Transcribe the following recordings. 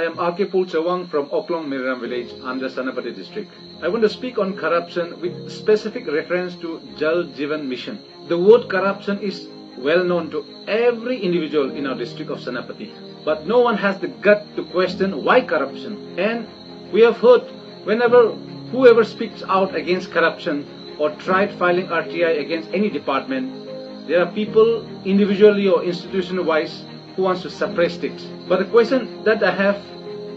I am Chawang from Ukhrul, Maryram Village under Senapati District. I want to speak on corruption with specific reference to Jal Jeevan Mission. The word corruption is well known to every individual in our district of Senapati. But no one has the gut to question why corruption. And we have heard whoever speaks out against corruption or tried filing RTI against any department, there are people individually or institution-wise who wants to suppress it. But the question that I have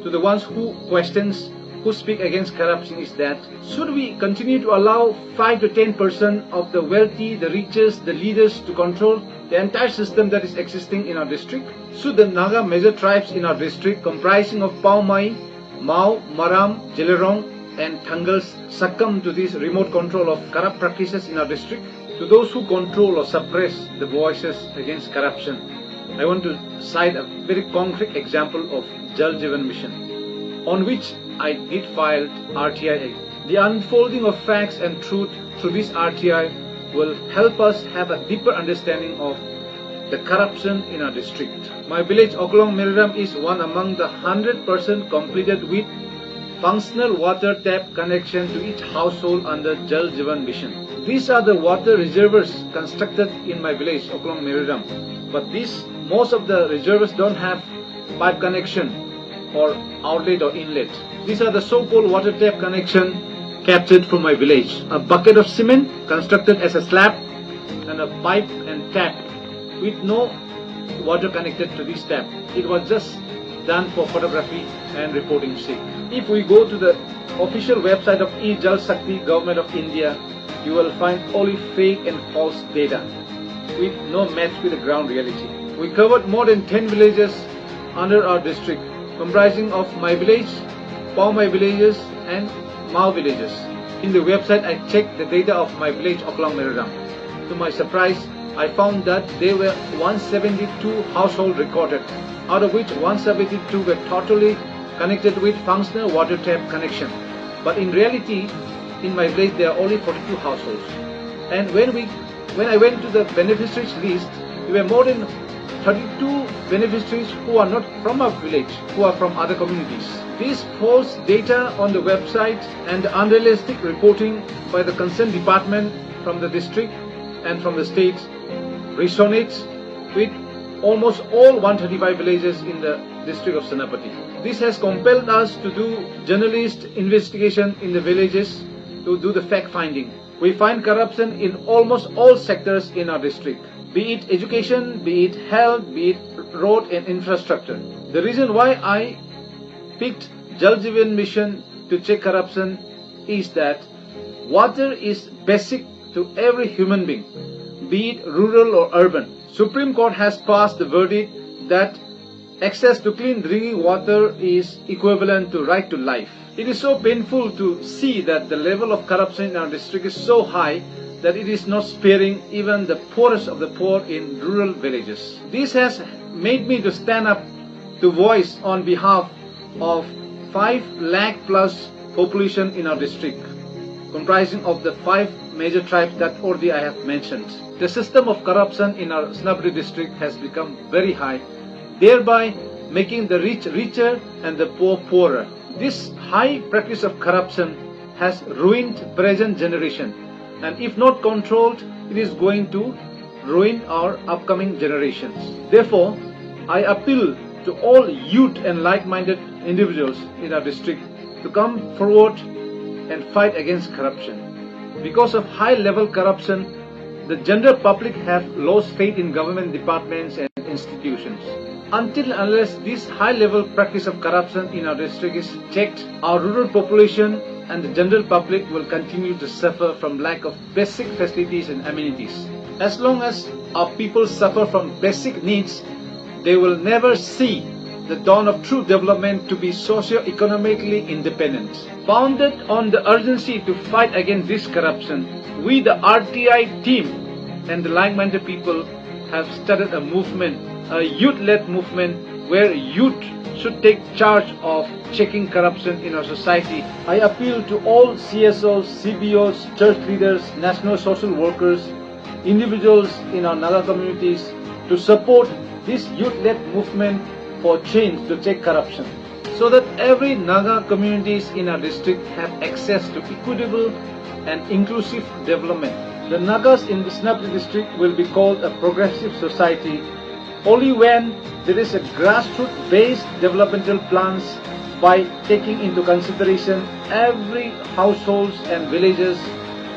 to the ones who speak against corruption is that should we continue to allow 5 to 10% of the wealthy, the richest, the leaders to control the entire system that is existing in our district? Should the Naga major tribes in our district comprising of Pau Mai, Mau, Maram, Jelerong and Thangals succumb to this remote control of corrupt practices in our district? To those who control or suppress the voices against corruption, I want to cite a very concrete example of Jal Jeevan Mission, on which I did file RTI. The unfolding of facts and truth through this RTI will help us have a deeper understanding of the corruption in our district. My village, Ukhrul Maryram, is one among the 100% completed with functional water tap connection to each household under Jal Jeevan Mission. These are the water reservoirs constructed in my village, Ukhrul Maryram. But most of the reservoirs don't have pipe connection or outlet or inlet. These are the so-called water tap connection captured from my village. A bucket of cement constructed as a slab and a pipe and tap with no water connected to this tap. It was just done for photography and reporting sake. If we go to the official website of Jal Shakti Government of India, you will find only fake and false data with no match with the ground reality. We covered more than 10 villages under our district, comprising of my village, Pau Mai villages and Mau villages. In the website, I checked the data of my village, Ukhrul Maryram. To my surprise, I found that there were 172 households recorded, out of which 172 were totally connected with functional water tap connection. But in reality, in my village, there are only 42 households. And when I went to the beneficiaries list, there were more than 32 beneficiaries who are not from our village, who are from other communities. This false data on the website and the unrealistic reporting by the concerned department from the district and from the state resonates with almost all 135 villages in the district of Senapati. This has compelled us to do journalist investigation in the villages to do the fact-finding. We find corruption in almost all sectors in our district, be it education, be it health, be it road and infrastructure. The reason why I picked Jal Jeevan Mission to check corruption is that water is basic to every human being, be it rural or urban. Supreme Court has passed the verdict that access to clean drinking water is equivalent to right to life. It is so painful to see that the level of corruption in our district is so high that it is not sparing even the poorest of the poor in rural villages. This has made me to stand up to voice on behalf of 5 lakh plus population in our district, comprising of the 5 major tribes that already I have mentioned. The system of corruption in our Senapati district has become very high, thereby making the rich richer and the poor poorer. This high practice of corruption has ruined present generation, and if not controlled, it is going to ruin our upcoming generations. Therefore, I appeal to all youth and like-minded individuals in our district to come forward and fight against corruption. Because of high-level corruption, the general public have lost faith in government departments and institutions. Until and unless this high-level practice of corruption in our district is checked, our rural population and the general public will continue to suffer from lack of basic facilities and amenities. As long as our people suffer from basic needs, they will never see the dawn of true development to be socio-economically independent. Founded on the urgency to fight against this corruption, we, the RTI team and the like-minded people, have started a movement, a youth-led movement where youth should take charge of checking corruption in our society. I appeal to all CSOs, CBOs, church leaders, national social workers, individuals in our Naga communities to support this youth-led movement for change to check corruption. so that every Naga communities in our district have access to equitable and inclusive development. The Nagas in the Senapati district will be called a progressive society only when there is a grassroots-based developmental plans by taking into consideration every households and villages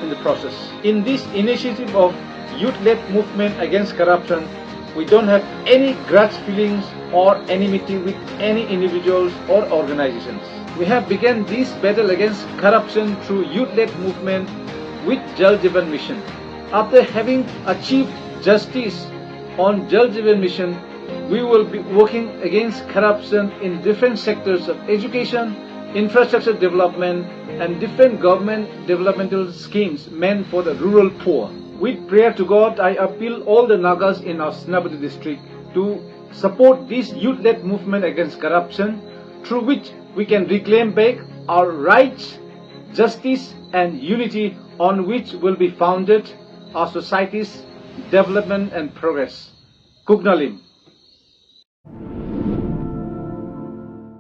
in the process. In this initiative of youth-led movement against corruption, we don't have any grudge feelings or enmity with any individuals or organizations. We have begun this battle against corruption through youth-led movement with Jal Jeevan Mission. After having achieved justice on Jal Jeevan Mission, we will be working against corruption in different sectors of education, infrastructure development, and different government developmental schemes meant for the rural poor. With prayer to God, I appeal all the Nagas in our Senapati district to support this youth-led movement against corruption, through which we can reclaim back our rights, justice, and unity on which will be founded our society's development and progress. Kugnalim.